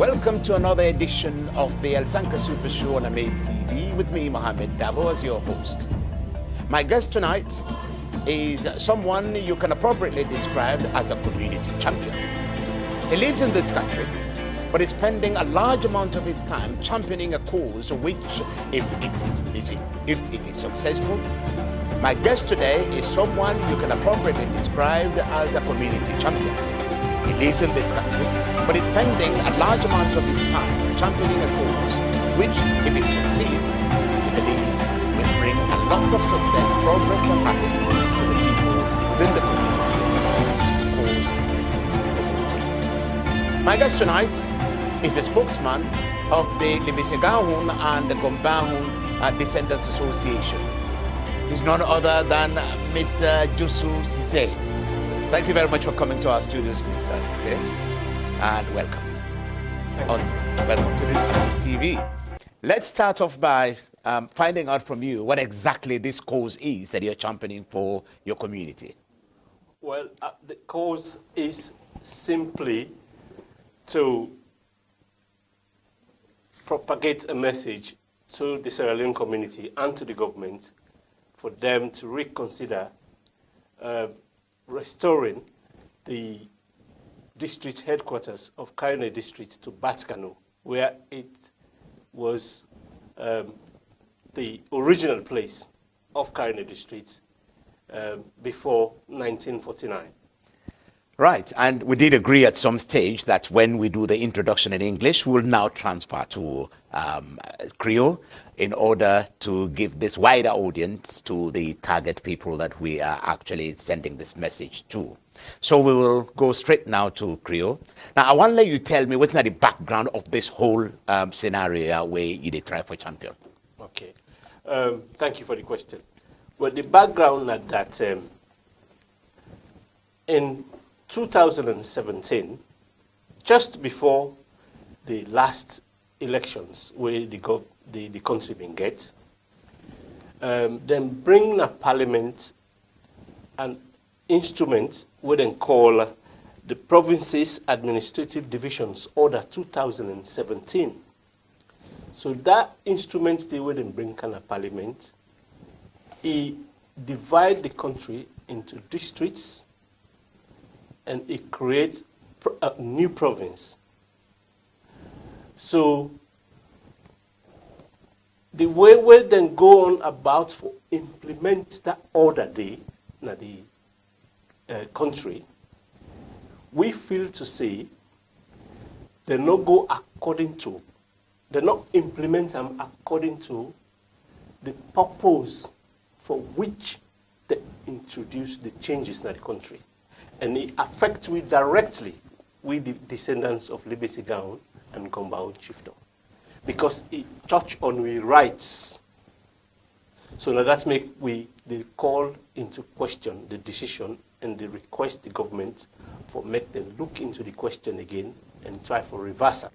Welcome to another edition of the Elsanka Super Show on AMAZE TV with me, Mohammed Davo, as your host. My guest tonight is someone you can appropriately describe as a community champion. He lives in this country, but is spending a large amount of his time championing a cause which, if it is successful, my guest today is someone you can appropriately describe as a community champion. He lives in this country, but is spending a large amount of his time championing a cause which, if it succeeds, he believes will bring a lot of success, progress, and happiness to the people within the community whose cause he is promoting. My guest tonight is a spokesman of the Libisigahun and the Gombahun Descendants Association. He's none other than Mr. Jusu Sesay. Thank you very much for coming to our studios, Mr. Sesay, and welcome. Welcome to the AMAZE TV. Let's start off by finding out from you what exactly this cause is that you're championing for your community. Well, the cause is simply to propagate a message to the Sierra Leone community and to the government for them to reconsider restoring the district headquarters of Kaine district to Batkano, where it was the original place of Kaine district before 1949. Right, and we did agree at some stage that when we do the introduction in English, we'll now transfer to Creole in order to give this wider audience to the target people that we are actually sending this message to. So we will go straight now to Creole. Now, I want to let you tell me what's the background of this whole scenario where you did try for champion. Okay, thank you for the question. Well, the background at that, in 2017, just before the last elections where the country been get, then bring a parliament an instrument we then call the Provinces Administrative Divisions Order 2017. So that instrument they would then bring kind of parliament, it divide the country into districts and it creates a new province. So the way we then go on about to implement that order day in the country, we feel to say they not go according to, they not implement them according to the purpose for which they introduce the changes in the country. And it affects we directly with the descendants of Liberty Gown and Gombao Chiefdom, because it touch on we rights. So now that make they call into question the decision and they request the government for make them look into the question again and try for reversal.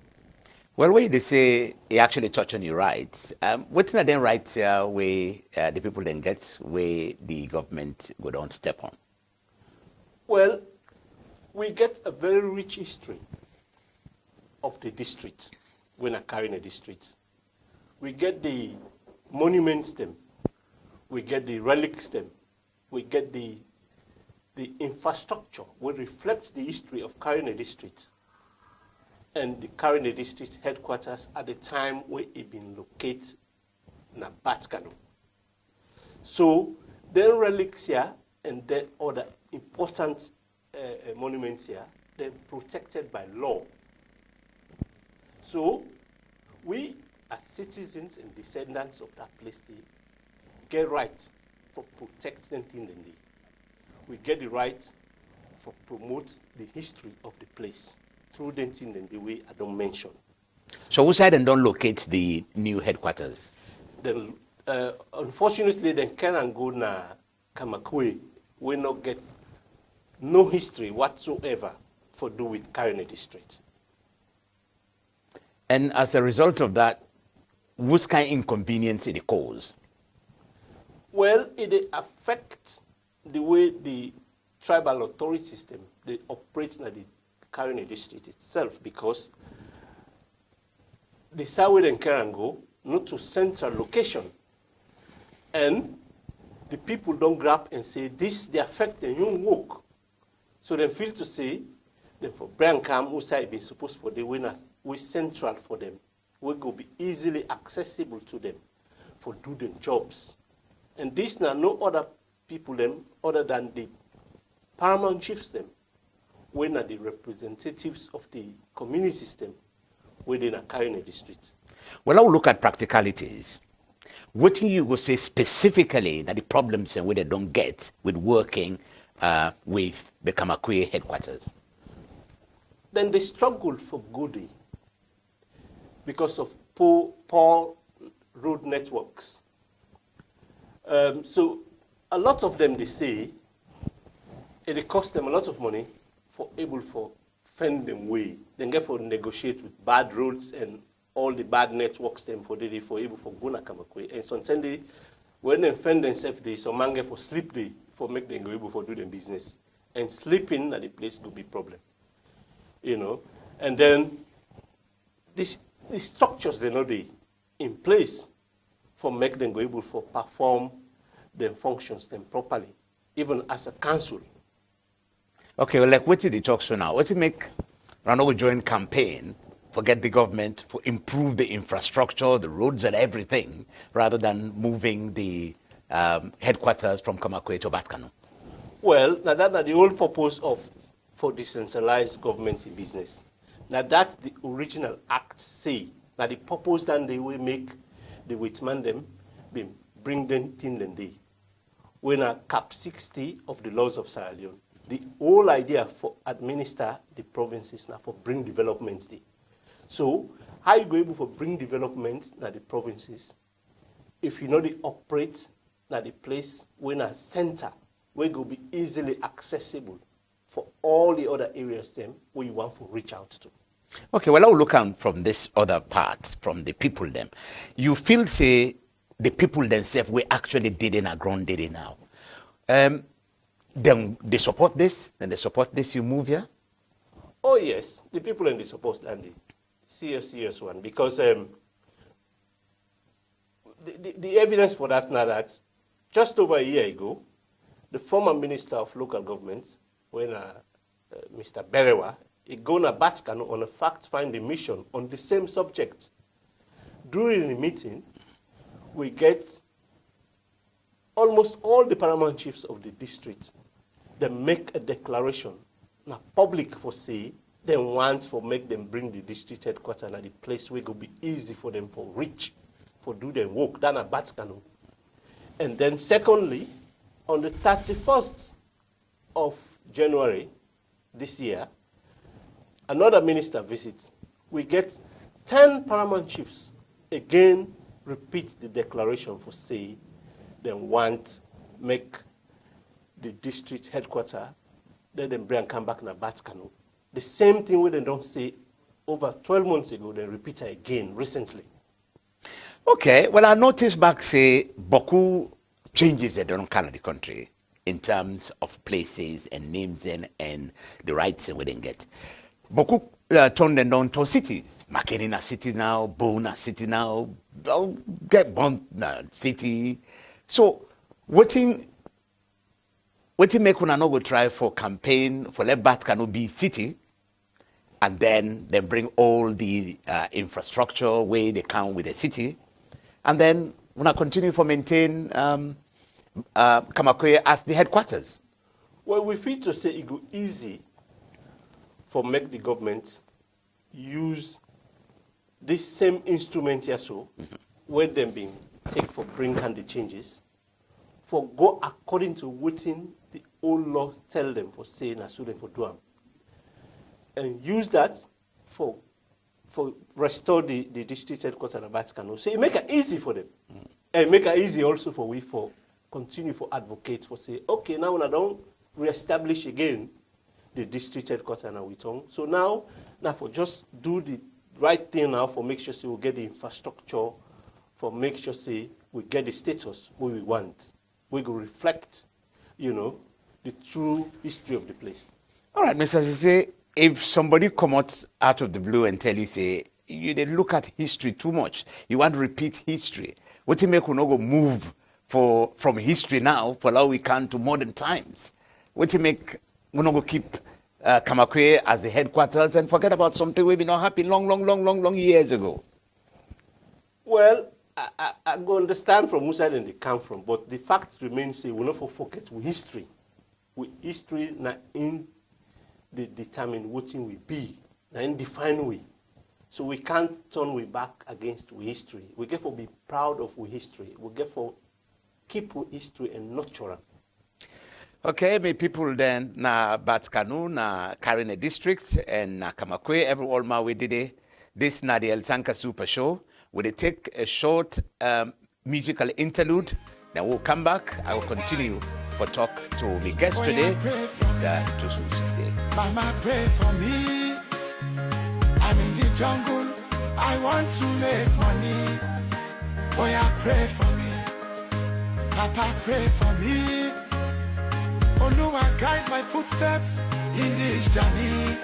Well, when they say it actually touch on your rights, what's not then rights where the people then get where the government go down step on? Well, we get a very rich history of the district when I carry in a district. We get the monuments them, we get the relics them, we get the infrastructure which reflects the history of Karine district and the Karine district headquarters at the time where it been located in Batkano. So then relics here and then other important monuments here, they're protected by law. So we as citizens and descendants of that place, they get right for protecting things. We get the right for promote the history of the place through the thing in the way I don't mention. So who said and don't locate the new headquarters? Then, unfortunately, they can go na Kamakwe. We not get no history whatsoever for do with Karine district. And as a result of that, what kind of inconvenience it cause? Well, it affects the way the tribal authority system they operate in the Karine district itself, because decide where they can go, not to central location. And the people don't grab and say, this, they affect the young work. So they feel to say, then for Brian Cam, who say be supposed for the winners, we central for them. We go be easily accessible to them for do their jobs. And this now no other people them other than the paramount chiefs them, when are the representatives of the community system, where they are carrying the streets. Well, I'll look at practicalities. What do you go say specifically that the problems and where they don't get with working with the Kamakwe headquarters? Then they struggle for goodie because of poor road networks. So a lot of them, they say, it costs them a lot of money for able for fend them way. Then get for negotiate with bad roads and all the bad networks them for they for able for go na Kamakwe. And sometimes they, when they fend themselves, they some man get for sleep day for make them go able for do their business. And sleeping at the place could be problem. You know, and then the structures they know they in place for make them go able for perform their functions them properly, even as a council. Okay, well, like what did they talk so now? What to make Ranogo joint campaign for get the government for improve the infrastructure, the roads and everything, rather than moving the headquarters from Kamakwe to Batkano? Well, now that's the whole purpose of for decentralized government in business. Now that's the original act say. Now the purpose that they will make the witman them bring them in the day. When a cap 60 of the laws of Sierra Leone, the whole idea for administer the provinces now for bring development day. So how you go able for bring development now the provinces if you know they operate now the place when a center where it will be easily accessible for all the other areas them where you want to reach out to. Okay, well, I'll look at from this other part, from the people them. You feel, say, the people themselves, we actually did in a ground did it now. Then they support this, then they support this, you move here? Oh yes, the people in the support and the serious one, because the evidence for that now that just over a year ago, the former Minister of Local Government, when Mr. Berewa, he go to Batkano on a fact-finding mission on the same subject. During the meeting, we get almost all the paramount chiefs of the district. They make a declaration, now public for say, they want for make them bring the district headquarters at the place where it will be easy for them for reach, for do their work, than at Batkano. And then secondly, on the 31st of January this year, another minister visits. We get 10 paramount chiefs again repeat the declaration for say they want make the district headquarters, then they bring and come back in a Batkano. The same thing where they don't say over 12 months ago, they repeat it again recently. Okay, well, I noticed back, say, Boku changes that don't kind of the country in terms of places and names and the rights and we didn't get. Boku turned them down to cities. Makerina city now, Bona city now, get Bond city. So, what make una no go try for campaign for let Batkano be city, and then bring all the infrastructure where they come with the city, and then una continue for maintain Kamakwe as the headquarters? Well, we feel to say it go easy for make the government use this same instrument here so, where them being take for bring hand the changes, for go according to what the old law tell them for saying as them for do them. And use that for restore the district headquarters at Batkano. So it make it easy for them. And make it easy also for we for continue for advocates for say, okay, now when I don't reestablish again the district headquarters now we tongue. So now for just do the right thing now for make sure say we get the infrastructure, for make sure say we get the status what we want. We go reflect, you know, the true history of the place. All right, Mr. Sesay, if somebody comes out of the blue and tell you, say, you they look at history too much. You want to repeat history. What you make we not go move from history now for how we can to modern times? What you make we not go keep Kamakwe as the headquarters and forget about something we been not happy long years ago? Well, I go understand from which side they come from, but the fact remains, say, we not forget with history. With history, na in they determine what thing we be, na in define we. So we can't turn we back against we history. We get for be proud of we history. We get for keep we history and nurture it. Okay, may people then na Batskanu, na Karine district and na Kamakwe, every all my way did it. This na the Elsanka Super Show. We'll take a short musical interlude. Then we'll come back. I will continue for talk to my guest today, Mr. Jusu Sesay. Mama, pray for me. I'm in the jungle. I want to make money. Boy, I pray for me. Papa, pray for me. Oh no, I guide my footsteps in this journey.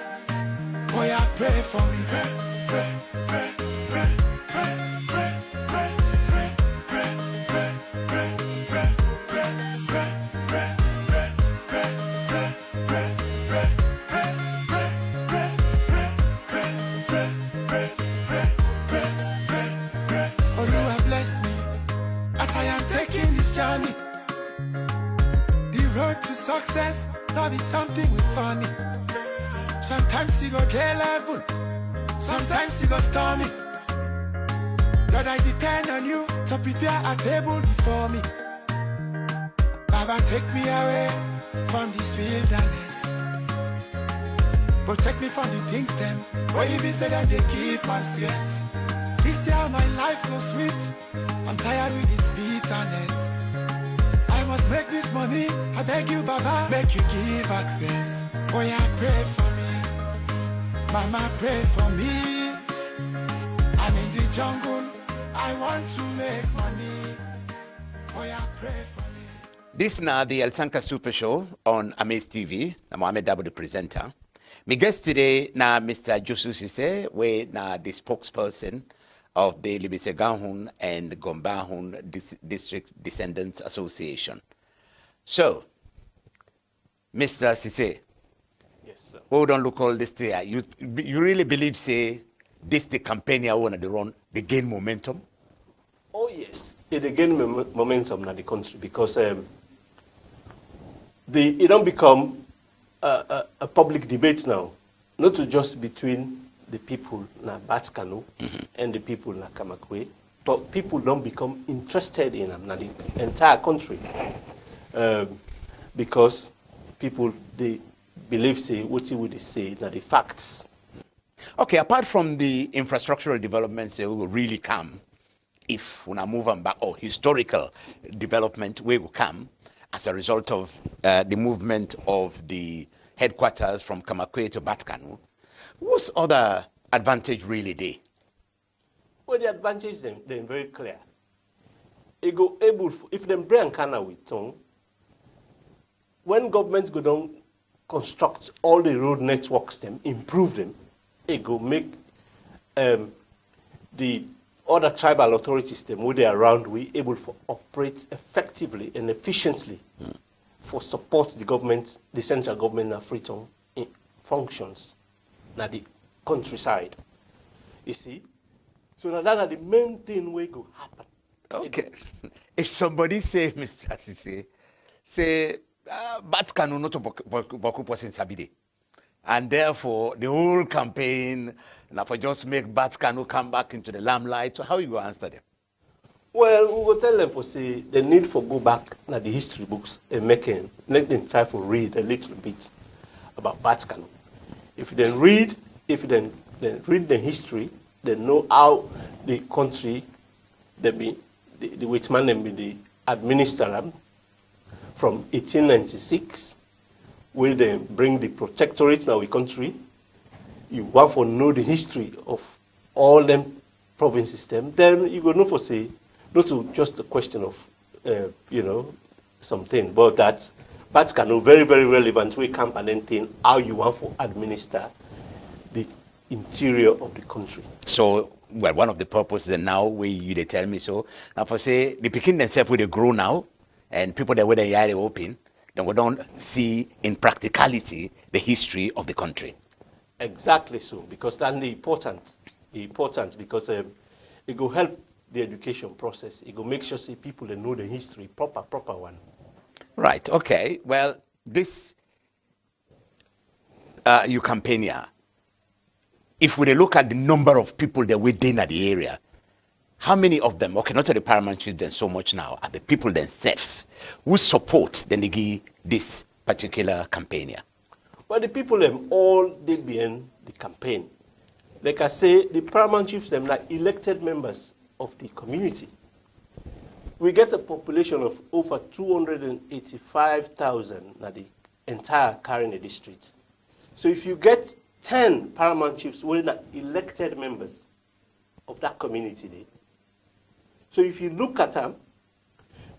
Boy, I pray for me. Pray, pray, pray, pray, pray, pray, pray, pray, pray, pray, pray, pray, pray, pray, pray, pray, pray, pray. Oh Lord, bless me as I am taking this journey. The road to success, not be something with funny. Sometimes you go day level, sometimes you go stormy. Lord, I depend on you to prepare a table before me. Baba, take me away from this wilderness. Protect me from the things them, where you be said that they give man stress. This year my life goes sweet, I'm tired with this bitterness. I must make this money, I beg you Baba, make you give access. Boy, I pray for me, Mama pray for me. I'm in the jungle, I want to make money. Boy, I pray for me. This now the Elsanka Super Show on AMAZE TV. I'm Mohamed Dabo, the presenter. My guest today now Mr. Jusu Sesay, we now the spokesperson of the Libisegahun and Gombahun District Descendants Association. So, Mr. Sesay, Yes, sir. we don't look all this thing. You really believe, say, this the campaign you want to run, they gain momentum? Oh yes, it again momentum in the country because it don't become a public debate now, not to just between the people na Batskanu and the people na Kamakwe, but people don't become interested in them na the entire country because people they believe say what you would say na the facts. Okay, apart from the infrastructural developments that will really come, if we move on back, or historical development will come as a result of the movement of the headquarters from Kamakwe to Batkanu, what's other advantage really there? Well, the advantage they're very clear. It go able if them bring Kana with tongue, when governments go down construct all the road networks them, improve them, it go make the other tribal authorities them where they are around we able to operate effectively and efficiently for support the government, the central government of Freetown in functions na the countryside. You see? So now that are the main thing we go happen. Okay. If somebody say, Mr. Sesay, say, Batkanu not to Boku person Sabide. And therefore, the whole campaign, now for just make Batkanu come back into the limelight, so how you go answer them? Well, we will tell them for say the need for go back na the history books and let them try to read a little bit about Batkanu. If they read the history, they know how the country the which man them be the administrator from 1896, where they bring the protectorate now in country. You want to know the history of all them provinces them, then you go know for say not to just a question of something, but that can know very, very relevant we camp and then think how you want to administer the interior of the country. So, well, one of the purposes now where they tell me so. Now for say the Peking themselves where they grow now, and people that where they are open, then we don't see in practicality the history of the country. Exactly so, because that's important because it will help the education process. It will make sure see people that know the history, proper one. Right. Okay. Well, this you campaign here. If we look at the number of people that within the area, how many of them, okay, not the paramount children so much now, are the people themselves who support then they give this particular campaign here? Well, the people them all they behind the campaign. Like I say, the paramount chiefs them like elected members of the community. We get a population of over 285,000 na the entire Karine district. So if you get 10 paramount chiefs who are elected members of that community there. So if you look at them,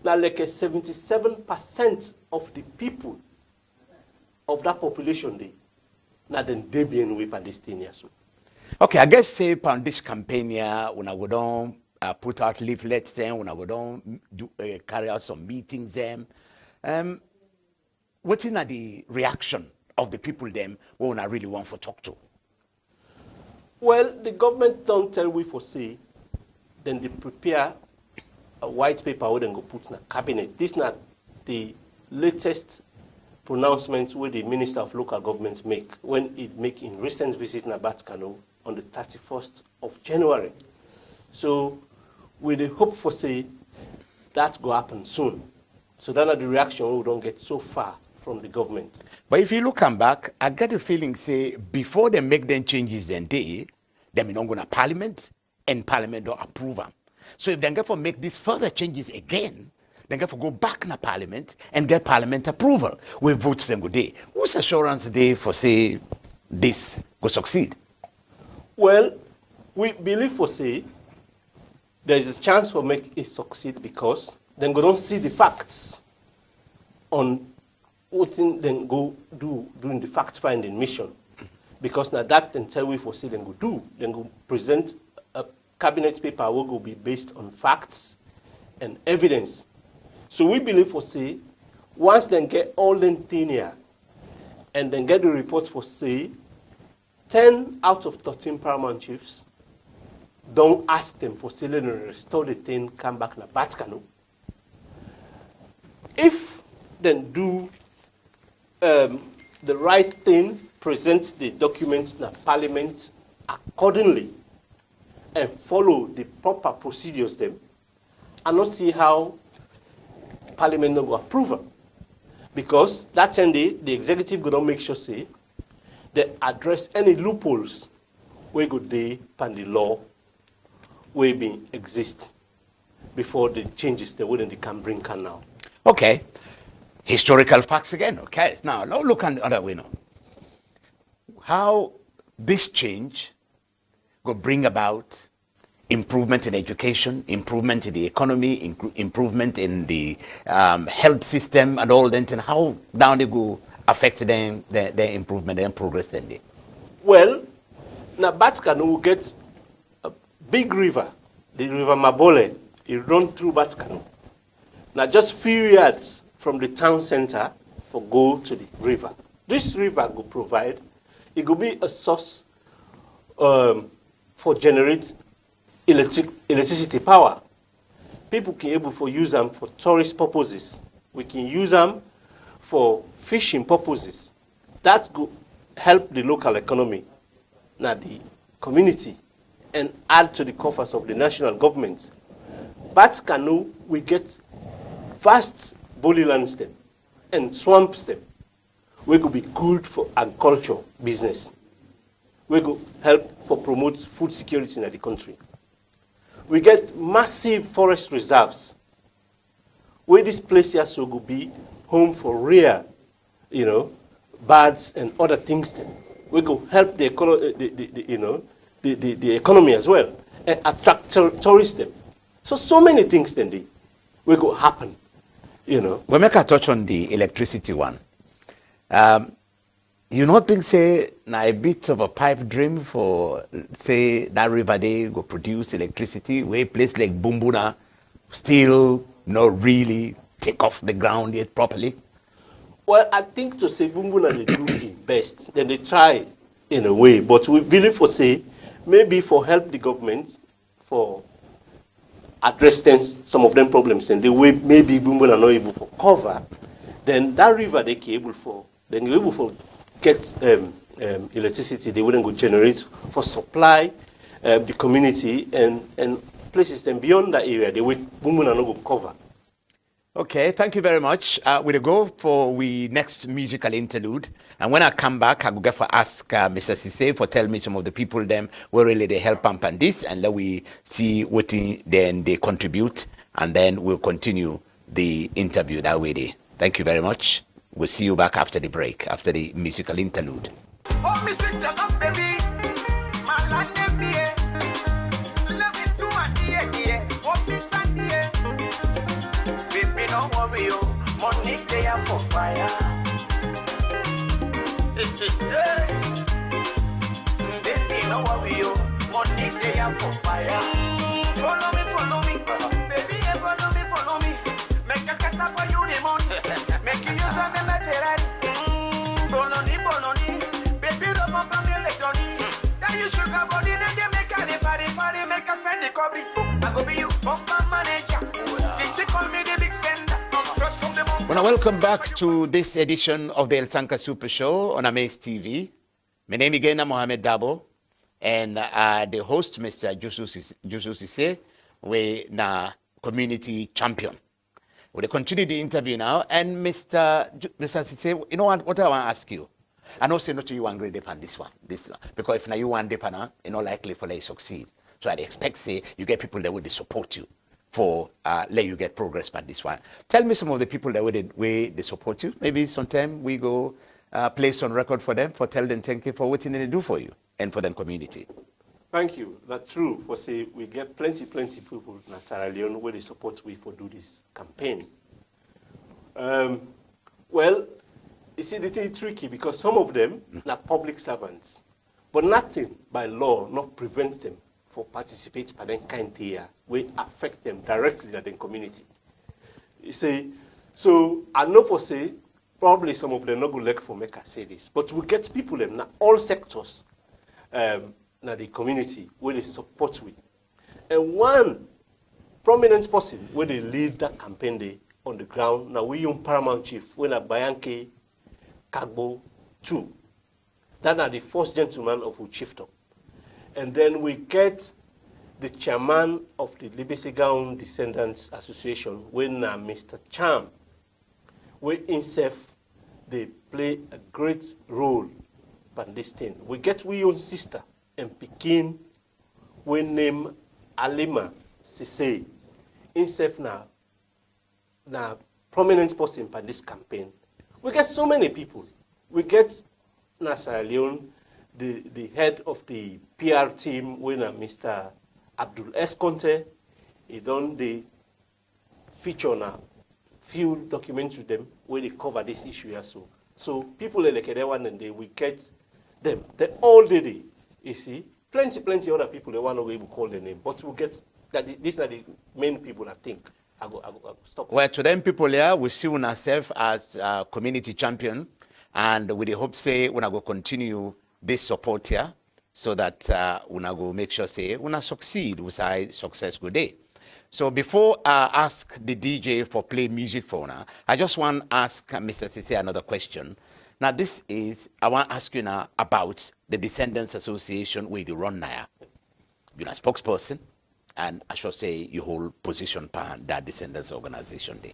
now like a 77% of the people of that population there, now then they be in weapon this thing here. So. Okay, I guess say on this campaign here, when I would don't put out leaflets then, when I would don't do carry out some meetings them, what's in the reaction of the people them when I really want to talk to? Well, the government don't tell we for say, then they prepare a white paper where they go put in a cabinet. This is not the latest pronouncements where the Minister of Local Governments make when it make in recent visits in Abatkano on the 31st of January. So we hope for say that go happen soon. So then the reaction we don't get so far from the government. But if you look back, I get a feeling say before they make them changes then they not going to Parliament and Parliament don't approve them. So if they get for make these further changes again, they get for go back in Parliament and get Parliament approval. We vote them go day. Who's assurance day for say this go succeed? Well, we believe for say there's a chance for make it succeed because then go don't see the facts on what then go do during the fact-finding mission. Because now that then tell we for say then go do, then go present a cabinet paper will go be based on facts and evidence. So we believe for say, once then get all the thing here, and then get the reports for say, 10 out of 13 paramount chiefs don't ask them for say and restore the thing, come back na Batkano. If then do the right thing, present the documents in Parliament accordingly, and follow the proper procedures them, and not see how Parliament no go approve them. Because that time the executive go don't make sure say they address any loopholes where go they pan the law where be exist before the changes they wouldn't they can bring can now. Okay. Historical facts again, okay. Now look at the other way now. How this change will bring about improvement in education, improvement in the economy, improvement in the health system and all that, and how down they go affect their improvement and progress then they? Well, now Batkano will get a big river, the river Mabole, it run through Batkano. Now just few yards from the town center for go to the river. This river will provide, it will be a source for generate electricity power. People can able to use them for tourist purposes. We can use them for fishing purposes. That will help the local economy, now the community, and add to the coffers of the national government. Batkano, we get vast Bolilands them and swamps them. We could be good for agriculture business. We could help for promote food security in the country. We get massive forest reserves. Where this place here so could be home for rare, birds and other things. Then we could help the economy as well and attract tourists. Them. So many things then we could happen. We make a touch on the electricity one. You not think say na a bit of a pipe dream for say that river they go produce electricity where place like Bumbuna still not really take off the ground yet properly? Well, I think to say Bumbuna they do it best. Then they try in a way, but we believe for say maybe for help the government for address some of them problems and the way maybe Bumbuna not able for cover, then that river they can able for then you're able for get electricity. They wouldn't go generate for supply the community and places. Then beyond that area, they will Bumbuna not go cover. Okay, thank you very much. We'll go for we next musical interlude. And when I come back, I will go for ask Mr. Sesay for tell me some of the people them where really they help pump and this, and let we see what then they contribute, and then we'll continue the interview that way. There. Thank you very much. We'll see you back after the break, after the musical interlude. Oh, Mr. Jalop, baby. My life is here. Love it to my dear. Oh, Mr. Dear. Baby, don't worry, oh. Money there for fire. Baby, don't worry, oh. Money there for fire. Follow me. Baby, follow me. Make us get up for you the money. Make you use of my Ferrari. Bologna. Baby, don't want from the electronic. Then you sugar body, then they make a party, make us spend the cobby. I go be you, bumper manager. They call me the big spender. Well, welcome back to this edition of the Elsanka Super Show on AMAZE TV. My name again is Mohamed Dabo, and the host, Mr. Jusu Sesay, we na community champion. We'll continue the interview now, and Mr. Sesay, you know what I want to ask you? I know say not to you one great dip on this one, because if now you want dip on, you're not likely for let you succeed. So I'd expect say you get people that would support you for let you get progress on this one. Tell me some of the people that would way they support you. Maybe sometime we go place on record for them, for tell them thank you for what they do for you and for the community. Thank you. That's true. For say we get plenty people in Sierra Leone where they support we for do this campaign. Well, you see, it's tricky because some of them are public servants, but nothing by law not prevents them for participate by that kind here will affect them directly in the community. You see, so I know for say probably some of them not go like for make I say this, but we get people in all sectors in the community where they support with. And one prominent person where they lead that campaign day on the ground, now we young paramount chief when a Bayanke Kagbo 2. That are the first gentleman of Uchiefdom. And then we get the chairman of the Libesigaon Descendants Association, when Mr. Cham, where himself they play a great role in this thing. We get we own sister and Pekin, we name Alima Sesay, himself now prominent person in this campaign. We get so many people. We get Sierra Leone, the head of the PR team, when Mr. Abdul Esconte, he done the feature on a few documents with them where they cover this issue here. So people like that one and they we get them. They all did it. You see, plenty other people they want to be able to call their name, but we get that these are the main people I think. I go stop. Well, to them people here, we see ourselves as a community champion, and we hope say we go continue this support here, so that we go make sure say we succeed with our success good day. So before I ask the DJ for play music for now, I just want to ask Mr. Sesay another question. Now this is, I want to ask you now about the Descendants Association where you run now. You're a spokesperson, and I should say you hold position for that Descendants organization there.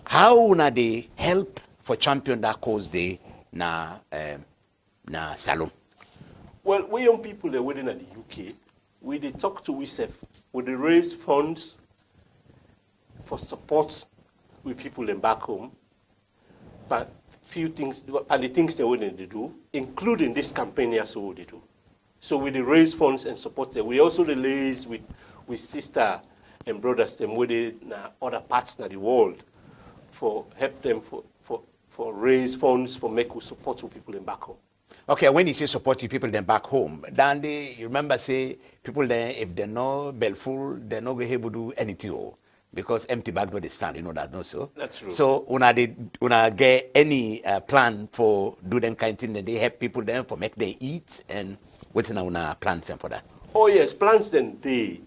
How na they help for champion that cause they na salon? Well, we young people that within the UK, we they talk to ourselves, we they raise funds for support with people in back home, but few things, and the things they wouldn't do, including this campaign here, so they do. So we they raise funds and support them. We also liaise with sister and brothers them with other parts of the world for help them for for raise funds for make we support people in back home. Okay, when you say support you people then back home, then you remember say people then if they're not full, they're not going to able to do anything. Because empty bag no they stand, you know that, no so. That's true. So una get any plan for do them kind of thing that they help people then for make they eat and what's una plans for that? Oh yes, plans then they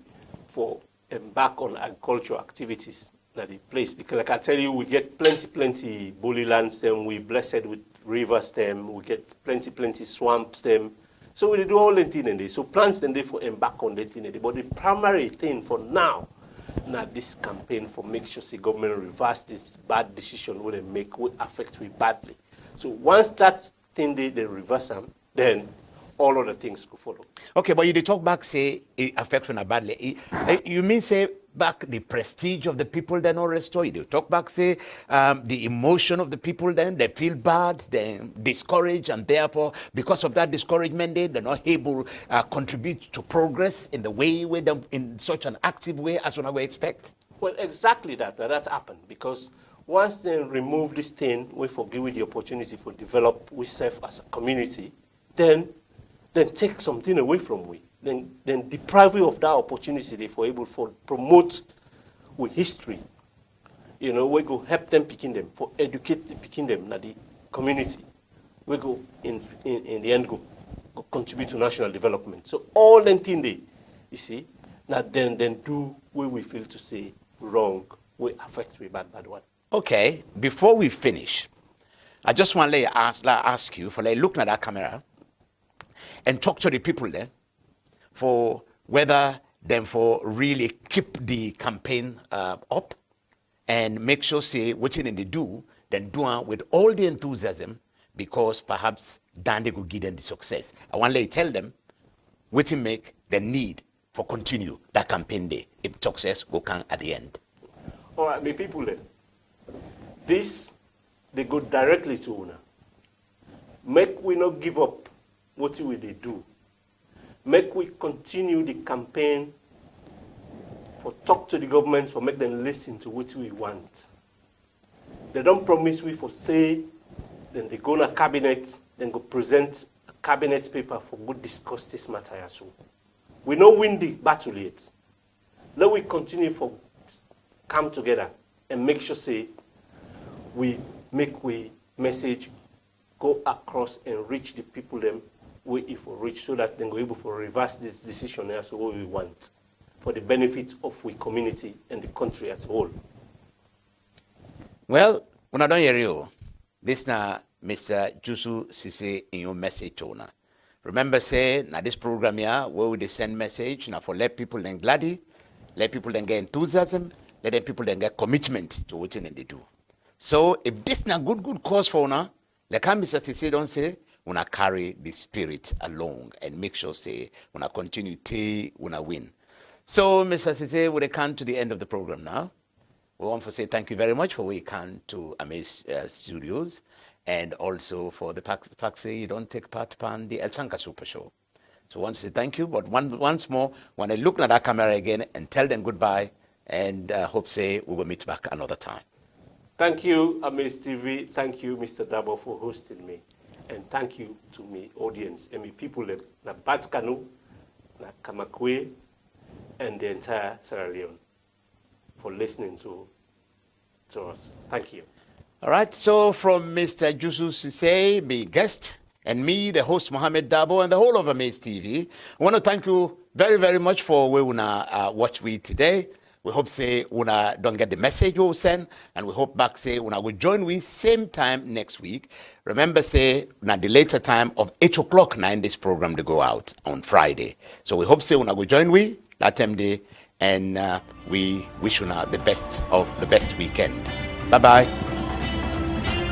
for embark on agricultural activities at the place, because like I tell you, we get plenty bully lands them, we blessed with rivers them, we get plenty swamps them. So we do all the thing in there. So plans then they for embark on the thing in there. But the primary thing for now, this campaign for make sure the government reverse this bad decision where they make will affect we badly. So once that thing they reverse them, then all other things could follow. Okay, but you did talk back say it affects una badly. You mean say back the prestige of the people then not restore? You talk back say the emotion of the people then they feel bad, they discouraged, and therefore because of that discouragement they're not able contribute to progress in the way where them in such an active way as one would expect. Well, exactly that happened because once they remove this thing, we forgive the opportunity for develop we self as a community, then take something away from we. Then deprive you of that opportunity for able to promote with history. You know, we go help them picking them, for educate the picking them in the community. We go in the end go contribute to national development. So all them thing they, you see, now then do what we feel to say wrong, we affect we bad one. Okay, before we finish, I just want to ask you for looking at that camera and talk to the people there for whether them for really keep the campaign up and make sure say what they do, then do it with all the enthusiasm because perhaps then they could give them the success. I want to tell them what to make the need for continue that campaign day if success will come at the end. All right, my people then. This, they go directly to Una. Make we not give up what we they do. Make we continue the campaign for talk to the government, for make them listen to what we want. They don't promise we for say, then they go in a cabinet, then go present a cabinet paper for good discuss this matter as well. We don't win the battle yet. Let we continue for come together and make sure say we make we message go across and reach the people them we if we reach so that they go able to reverse this decision as what we want for the benefit of we community and the country as a whole. Well, when I don't hear you, this now Mr. Jusu Sesay in your message tone. Remember say now this program here where we send message now for let people then gladdy, let people then get enthusiasm, let them people then get commitment to what they do. So if this na good cause for una, like Mr. Sesay don't say, una carry the spirit along and make sure say una continue to una win. So Mr. Sesay, we come to the end of the program now. We want to say thank you very much for we come to AMAZE Studios and also for the fact say you don't take part in the Elsanka Super Show. So I want to say thank you, but once more, when I look at that camera again and tell them goodbye and hope say we will meet back another time. Thank you, AMAZE TV. Thank you, Mr. Dabo, for hosting me. And thank you to my audience and my people na Batkanu, na Kamakwe, and the entire Sierra Leone for listening to us. Thank you. All right, so from Mr. Jusu Sesay, my guest, and me, the host, Mohammed Dabo, and the whole of AMAZE TV, I want to thank you very, very much for where una watch we today. We hope say una don't get the message we send, and we hope back say una will join we same time next week. Remember say una the later time of 8 o'clock now in this program to go out on Friday. So we hope say una will join we that time day, and we wish una the best of the best weekend. Bye bye.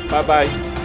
Bye bye.